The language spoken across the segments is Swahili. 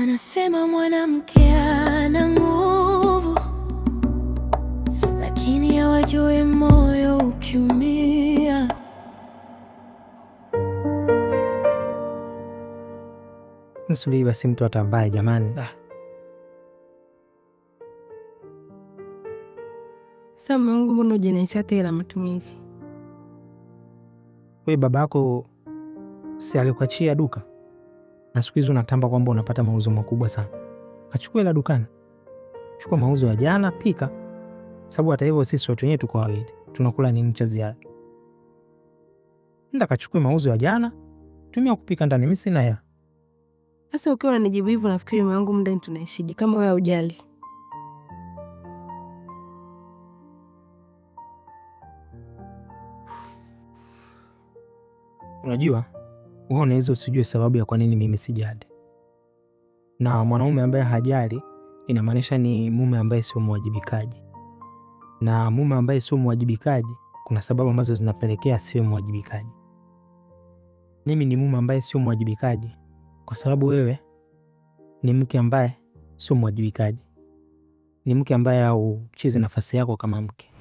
Wanasema mwanamke ana nguvu, lakini hawajui moyo ukiumia. Msuli basi mtu atambaye jamani. Sasa Mungu, mbona hujaniacha tena matumizi? Wewe babako si alikuachia duka? Na siku hizo unatamba kwamba unapata mauzo makubwa sana. Kachukua ila dukani. Chukua mauzo ya jana, pika. Sababu hata hivyo sisi watu wenyewe tuko wawili. Tunakula nini cha ziada? Nenda kachukue mauzo ya jana, tumia kupika ndani, mimi sina hela. Sasa ukiwa unanijibu hivyo nafikiri moyo wangu mndani tunaishije kama wewe hujali. Unajua, wewe unaweza usijue sababu ya kwa nini mimi sijali. Na mwanaume ambaye hajali inamaanisha ni mume ambaye sio mwajibikaji. Na mume ambaye sio mwajibikaji, kuna sababu ambazo zinapelekea sio mwajibikaji. Mimi ni mume ambaye sio mwajibikaji kwa sababu wewe ni mke ambaye sio mwajibikaji. Ni mke ambaye hauchezi nafasi yako kama mke.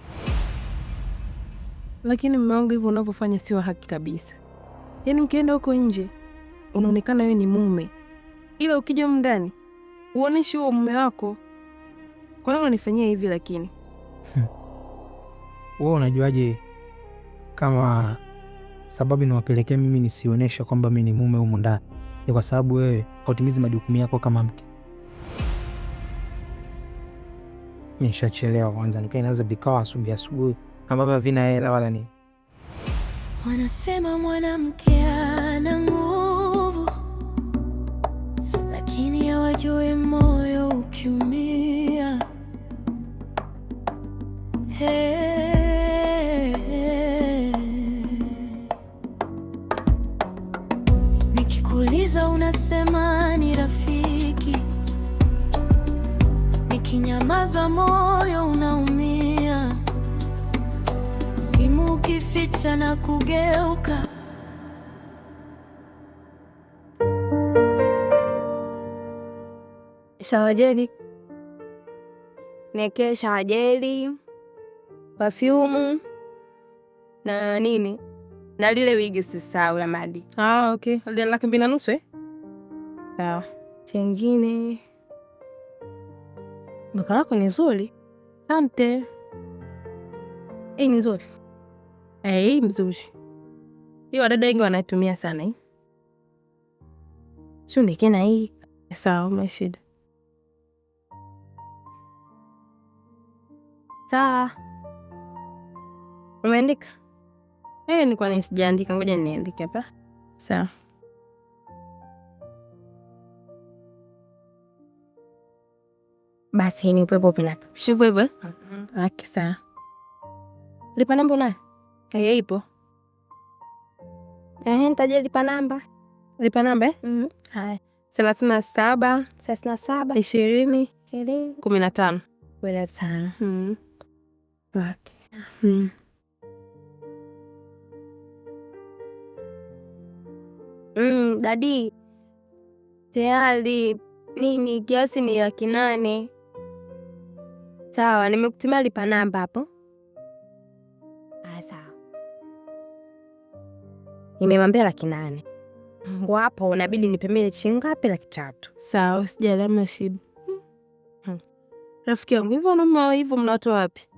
Lakini mume wangu, hivyo unavyofanya sio haki kabisa. Yaani ukienda huko nje unaonekana wewe ni mume, ila ukija ndani uoneshi huo mume wako. Kwa nini unanifanyia hivi lakini? Wewe unajuaje kama sababu inawapelekea mimi nisionesha kwamba mimi ni mume humu ndani ni kwa sababu wewe hautimizi majukumu yako kama mke? Nishachelewa kwanza, nikaa inaanza vikao asubuhi ambavyo havina hela wala nini. Wanasema mwanamke ana nguvu, lakini hawajui moyo ukiumia. Nikikuuliza unasema ni rafiki, nikinyamaza moyo unaumia. Simu ukificha na kugeuka. Shawajeli. Niekee shawajeli, perfume na nini? Na lile wigi sisahau la madi. Okay. Lile 2,500 sawa. Chengine. Duka lako ni nzuri. Asante. Ni nzuri. Mzuri. Hiyo wadada wengi wanatumia sana hii. Sio nikena hii. Sawa, umeshida. Sawa. Umeandika? Nilikuwa nisijaandika, ngoja niandike hapa. Sawa. Basi ni upepo pinaka. Shivu hivyo? Okay, sawa. Lipa namba unayo? Ipo. Nitaje lipa namba. Lipa namba? Haya. 37 20 15. 15. Okay. Dadi. Tayari nini kiasi ni 800. Sawa, nimekutumia lipa namba hapo. Sawa. Nimemwambia 800. Hapo unabidi nipemele shilingi ngapi? 300. Sawa, usijali shida. Rafiki yangu, hivyo wanaume hivyo mnatoa wapi?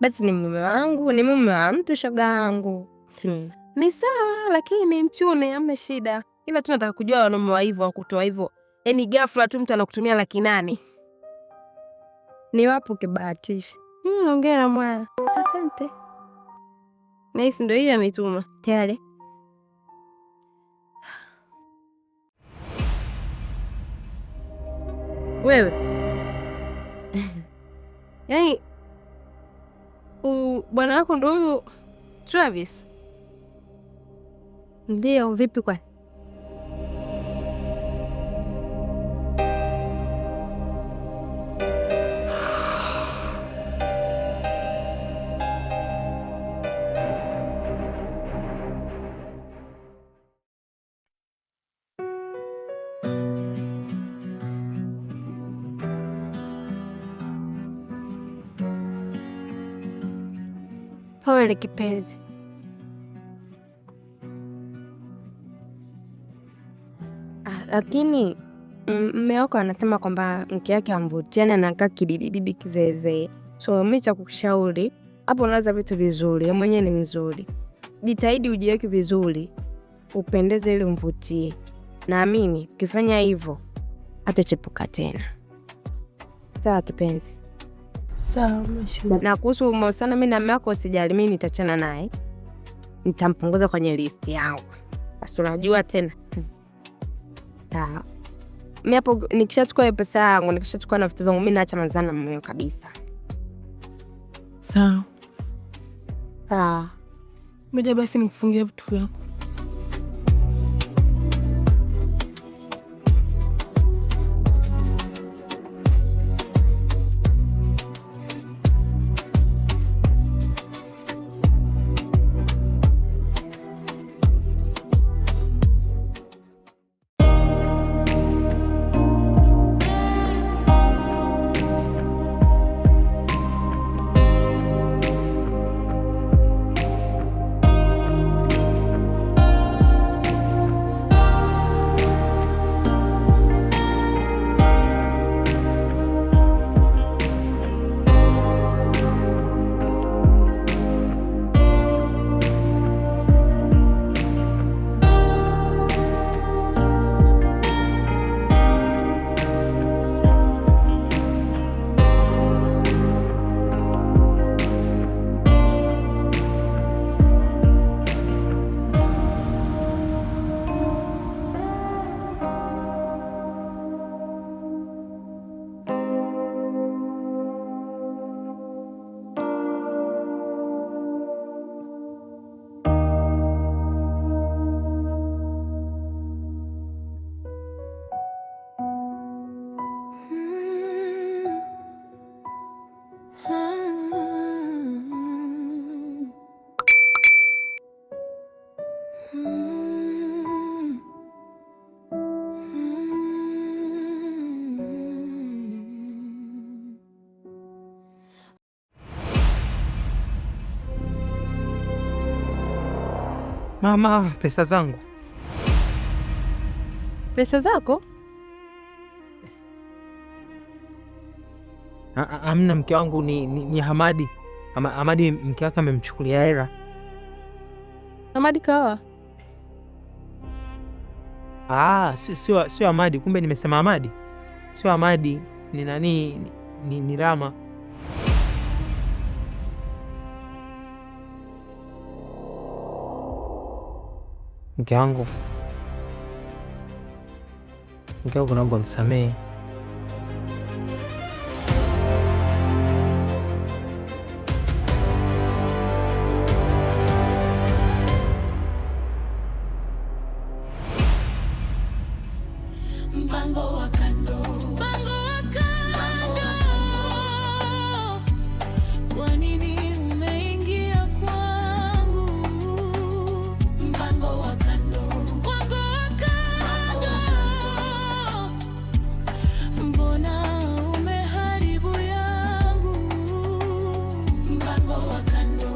Basi ni mume wangu, ni mume wa mtu shoga yangu. Ni sawa, lakini mchune hamna shida. Ila tunataka kujua wanaume wa hivyo wakutoa hivyo. Yaani ghafla tu mtu anakutumia 800. Ni wapo kibahatisha. Hongera mwana. Asante. Nice, ndio hiyo ametuma. Tayari. Wewe. Yaani bwana wako ndio huyo Travis? Ndio, vipi kwa? Pole kipenzi. Lakini mume wako anasema kwamba mke yake amvutiani, anakaa kibibibibi kizeezee. So mimi cha kukushauri hapo, unaanza vitu vizuri, yeye mwenyewe ni mzuri. Jitahidi ujiweke vizuri, upendeze ili umvutie. Naamini ukifanya hivyo atachepuka tena. Sawa kipenzi? Sawa mashida. Na kuhusu mahusiano mimi na mume wako usijali, mimi nitachana naye. Nitampunguza kwenye listi yangu. Basi unajua tena. Sawa. Mimi hapo nikishachukua hiyo pesa yangu, nikishachukua na vitu zangu, mimi naacha mazana na mume kabisa. Sawa. Ngoja basi nikufungie vitu vyangu. Mama, pesa zangu. Pesa zako? Amna, mke wangu ni Hamadi. Hamadi mke wake amemchukulia hela. Hamadi kawa? Sio Hamadi, kumbe nimesema Hamadi. Sio Hamadi, ni nani? Ni Rama. Mke wangu, naomba msamehe. Mpango wa kando. Kwa nini umeingia kwangu? Mpango wa kando. Mbona umeharibu yangu? Mpango wa kando.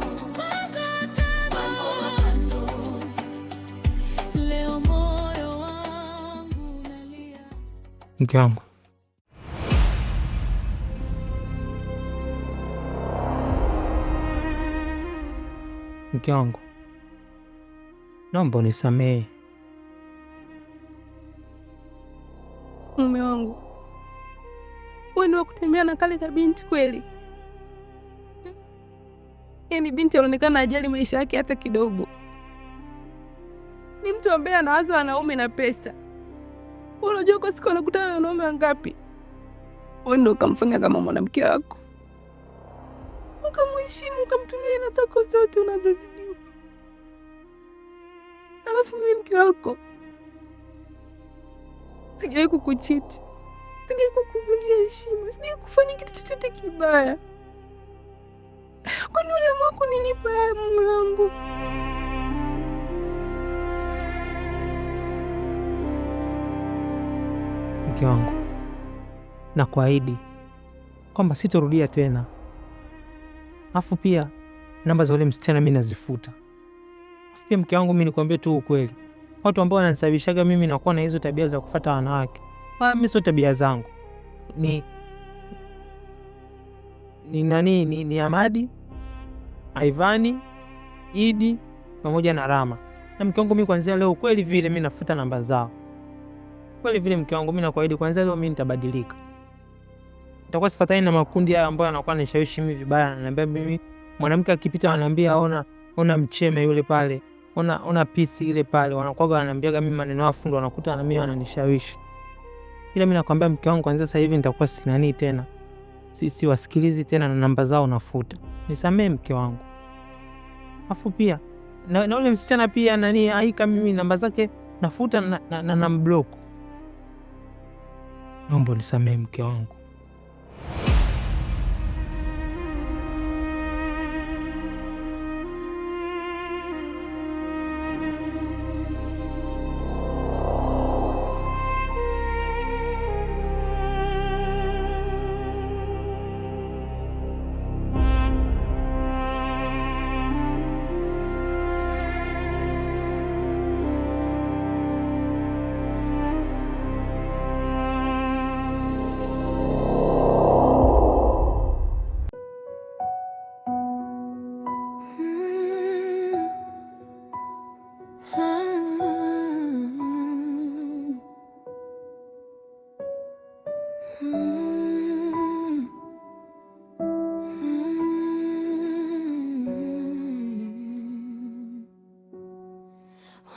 Leo moyo wangu unalia. Mke wangu, naomba unisamehe. Mume wangu, wewe ni wa kutembea na kale ka binti kweli? Yaani binti anaonekana ajali maisha yake hata kidogo. Ni mtu ambaye anawaza wanaume na pesa. Unajua kwa siku anakutana na wanaume wangapi? Wewe ndio ukamfanya kama mwanamke wako, ukamheshimu, ukamtumia hela zako zote unazozijua. Alafu mimi mke wako sijawahi kukuchiti, sijawahi kukuvunjia heshima, sijawahi kufanya kitu chochote kibaya. Kwani uliamua kunilipa haya mume wangu? Mke wangu, na kuahidi kwamba sitorudia tena. Afu pia namba za yule msichana mimi nazifuta. Pia mke wangu, mimi nikwambie tu ukweli, watu ambao wananisababishaga mimi nakuwa na hizo tabia za kufuata wanawake, mimi sio tabia zangu. Ni Amadi, Ivani, Idi pamoja na Rama. Na mke wangu, mimi kuanzia leo kweli vile mimi nafuta namba zao. Kweli vile mke wangu, mimi nakuahidi kuanzia leo mimi nitabadilika. Nitakuwa sifatani na makundi haya ambayo anakuwa anishawishi mimi vibaya, ananiambia mimi mwanamke akipita ananiambia ona mcheme yule pale. Ona pisi ile pale. Wanakuwa wananiambiaga mimi maneno afu ndo wanakuta na mimi wananishawishi. Ila mimi nakwambia mke wangu, kwanza sasa hivi nitakuwa sinani tena. Si wasikilizi tena na namba zao nafuta. Nisamee mke wangu. Afu pia na ule msichana pia aika mimi namba zake nafuta na mblock. Naomba nisamee mke wangu.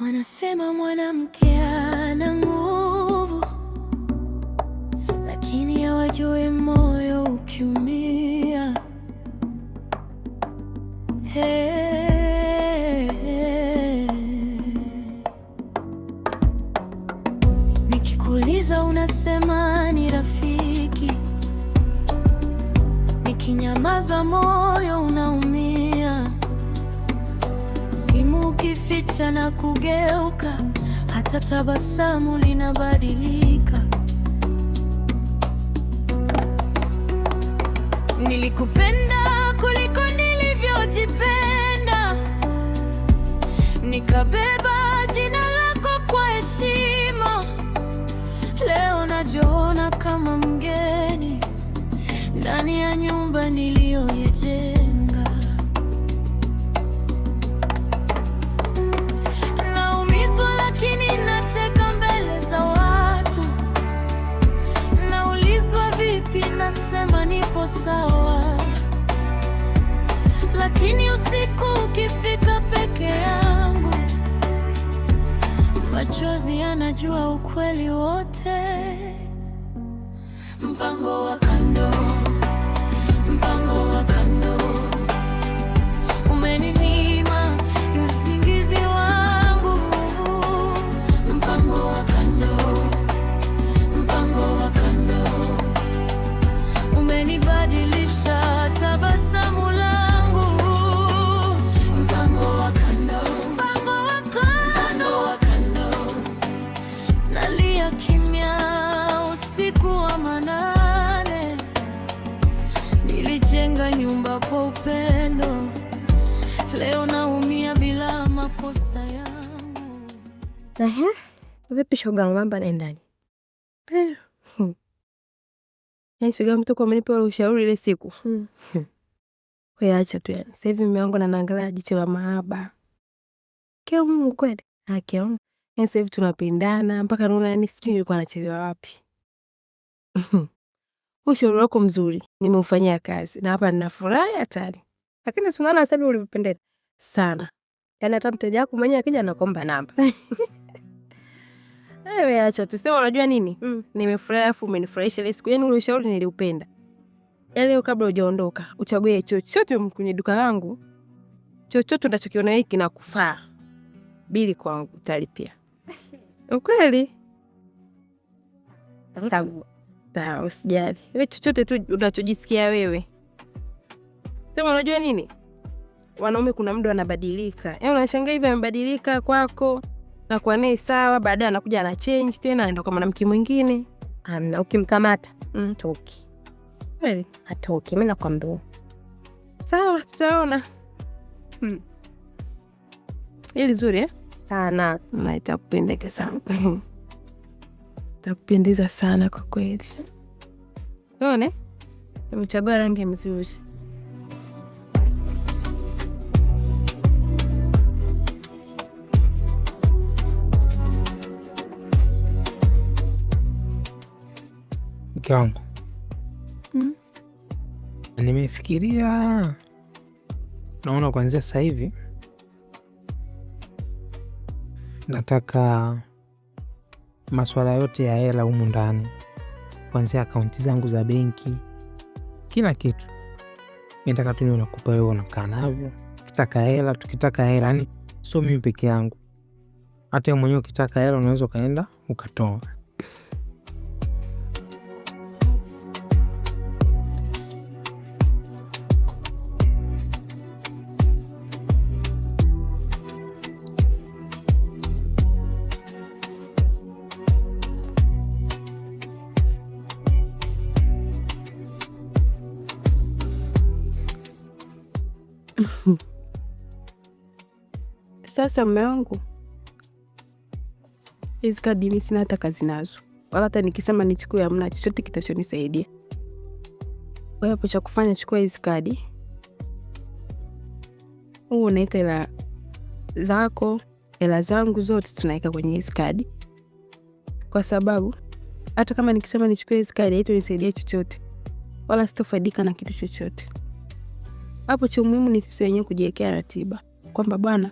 Wanasema mwanamke ana nguvu, lakini hawajui moyo ukiumia. Nikikuuliza unasema ni rafiki, nikinyamaza moyo unaumia. Simu ukificha na kugeuka, hata tabasamu linabadilika. Nilikupenda kuliko nilivyojipenda, nikabeba jina lako kwa heshima. Leo najiona kama mgeni ndani ya nyumba niliyoijenga. Naumizwa lakini nacheka mbele za watu. Naulizwa vipi, nasema nipo sawa. Lakini usiku ukifika peke yangu, machozi yanajua ukweli wote. Mpango wa kando, mpango wa kando, umeninyima usingizi wangu. Mpango wa kando, mpango wa kando, umenibadilisha tabasamu langu. Mpango wa kando, mpango wa kando, nalia kimya usiku wa manane. Nilijenga nyumba kwa upendo, leo naumia bila makosa yangu. Vipi shoga, mambo yanaendaje? Shoga, mtu amenipa ule ushauri ile siku. Wewe acha tu yani. Sasa hivi mume wangu anaangalia jicho la mahaba. Kemu kweli? Kemu. Sasa hivi tunapendana mpaka naona yani sijui nilikuwa nachelewa wapi. Ushauri wako mzuri, nimeufanyia kazi na hapa ninafurahi hatari. Lakini tunaona sasa ulipendeza sana. Yaani hata mteja wako mwenyewe akija anakuomba namba. Wewe acha tu. Sema unajua nini? Nimefurahi afu umenifurahisha ile siku. Yaani ule ushauri niliupenda. Leo kabla hujaondoka, uchague chochote kwenye duka langu. Chochote unachokiona hiki na kufaa. Bili kwangu utalipia. Ukweli? Sawa, usijali. Wewe chochote tu unachojisikia wewe. Sema unajua nini? Wanaume kuna muda wanabadilika. Yaani unashangaa hivi amebadilika kwako na kwa naye sawa, baadaye anakuja ana change tena anaenda kwa mwanamke mwingine. Amna, ukimkamata toki. Kweli? Atoki, mimi nakwambia. Sawa, tutaona. Hili zuri sana. Na itakupendeza sana. Itakupendeza sana kwa kweli. Unaona? Umechagua rangi nzuri. Mke wangu, nimefikiria, naona kuanzia sasa hivi nataka masuala yote ya hela humu ndani, kuanzia akaunti zangu za benki, kila kitu nataka tu nakupa wewe, unakaa navyo. Tukitaka hela, yani sio mimi peke yangu, hata wewe mwenyewe ukitaka hela unaweza kaenda ukatoa. Sasa mume wangu, hizi kadi mimi sina hata kazi nazo, wala hata nikisema nichukue hamna chochote kitachonisaidia. Kwa hiyo cha kufanya, chukua hizi kadi, unaweka hela zako, hela zangu zote tunaweka kwenye hizi kadi, kwa sababu hata kama nikisema nichukue hizi kadi haitonisaidia chochote, wala sitofaidika na kitu chochote. Hapo cha muhimu ni sisi wenyewe kujiwekea ratiba kwamba bwana,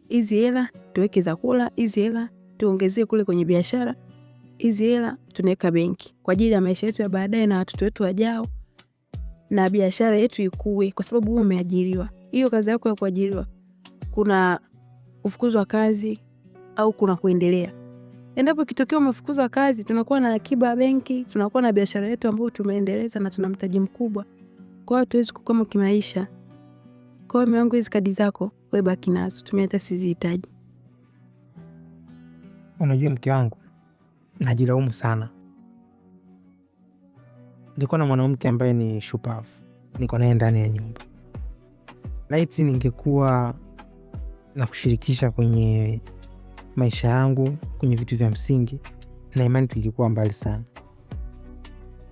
hizi hela tuweke za kula, hizi hela tuongezee kule kwenye biashara, hizi hela tunaweka benki kwa ajili ya maisha yetu ya baadaye na watoto wetu wajao, na biashara yetu ikue, kwa sababu wewe umeajiriwa. Hiyo kazi yako ya kuajiriwa, kuna kufukuzwa kazi au kuna kuendelea. Endapo kitokea umefukuzwa kazi, tunakuwa na akiba ya benki, tunakuwa na biashara yetu ambayo tumeendeleza na tuna mtaji mkubwa. Kwa hiyo tuwezi kukoma kimaisha. Kwa hiyo miangu, hizi kadi zako wewe baki nazo, tumia hata sizihitaji. Unajua mke wangu, najilaumu sana. Nilikuwa na mwanamke ambaye ni shupavu, niko naye ndani ya nyumba. Laiti ningekuwa na kushirikisha kwenye maisha yangu, kwenye vitu vya msingi, na imani tungekuwa mbali sana.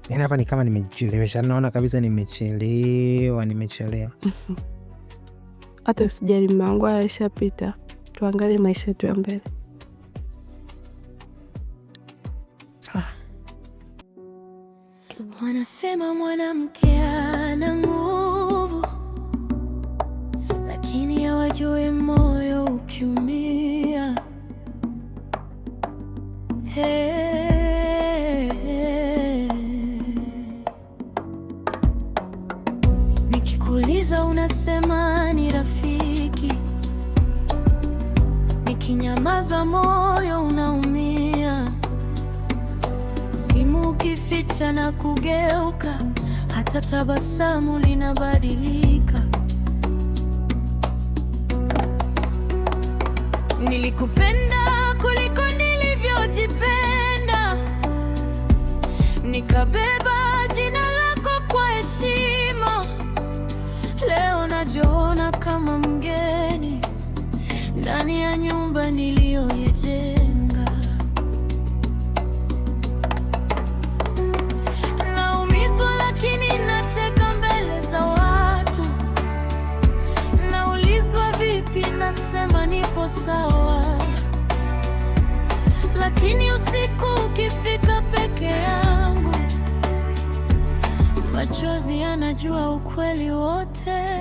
Yaani hapa ni kama nimechelewesha, naona kabisa nimechelewa. Hata usijali mume wangu, yashapita. Tuangalie maisha yetu ya mbele. Wanasema mwanamke ana nguvu, lakini hawajui moyo ukiumia. Nikikuuliza unasema ni rafiki, nikinyamaza moyo unaumia. Simu ukificha na kugeuka, hata tabasamu linabadilika. Nilikupenda kuliko nilivyojipenda, nikabeba jina lako kwa heshima. Leo najiona kama mgeni ndani ya nyumba niliyoijenga. Naumizwa lakini nacheka mbele za watu. Naulizwa vipi, nasema nipo sawa. Lakini usiku ukifika peke yangu, machozi yanajua ukweli wote.